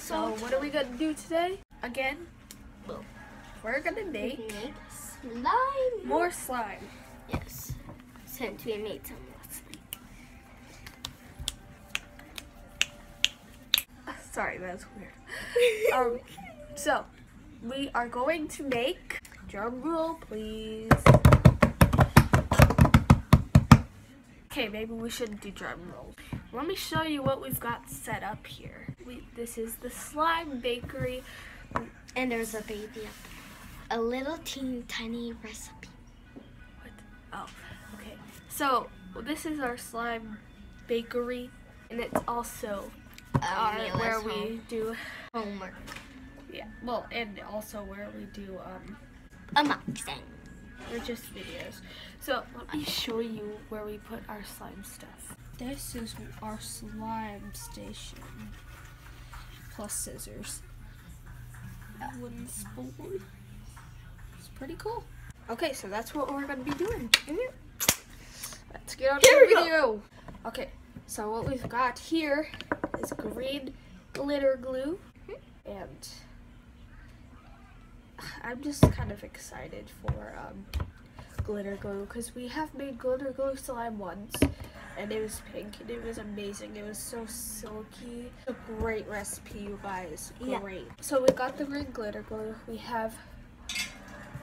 So what are we gonna do today? Again, we're gonna make slime. more slime. Yes, since we made some last night. Sorry, that's weird. So we are going to make, drum roll please. Okay, maybe we shouldn't do drum rolls. Let me show you what we've got set up here. This is the slime bakery. And there's a baby up there. A little teeny tiny recipe. What? Oh, okay. So this is our slime bakery, and it's also where we do homework. Yeah, well, and also where we do unboxing. Or just videos. So let me show you where we put our slime stuff. This is our slime station. Plus scissors. That wooden spoon. It's pretty cool. Okay, so that's what we're gonna be doing. Let's get on to the video. Okay, so what we've got here is green glitter glue, and I'm just kind of excited for glitter glue because we have made glitter glue slime once, and it was pink and it was amazing. It was so silky. A great recipe, you guys. Great. Yeah. So we got the green glitter glue. We have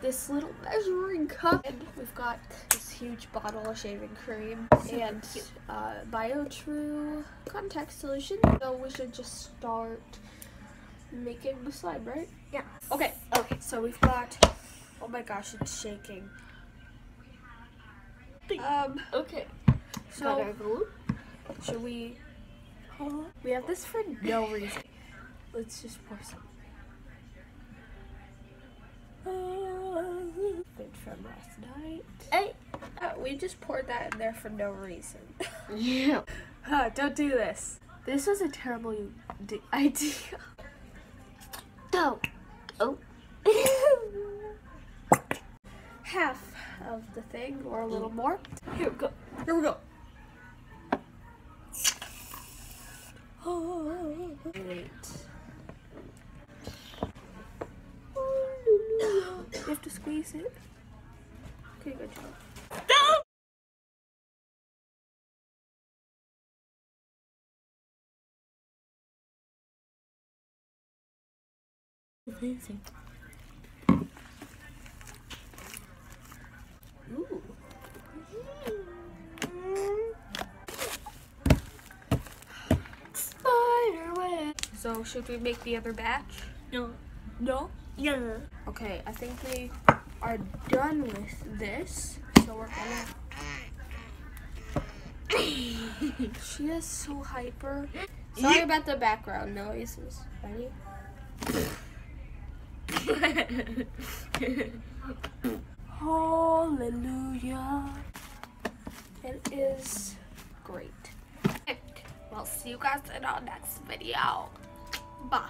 this little measuring cup, and we've got this huge bottle of shaving cream and BioTrue contact solution. So we should just start making the slime, right? Yeah. Okay. So we've got, oh my gosh, it's shaking. Okay. So should we? We have this for no reason. Let's just pour some. Thing from last night. Hey. We just poured that in there for no reason. Yeah. Don't do this. This was a terrible idea. Go. Oh. Half of the thing, or a little more. Here we go. Here we go. Wait. You have to squeeze it. Okay, good job. Amazing. Ooh. Spiderweb. So should we make the other batch? No. No? Yeah. Okay, I think we are done with this. So we're gonna... She is so hyper. Sorry about the background noises. Ready? Hallelujah. It is great. We'll see you guys in our next video. Bye.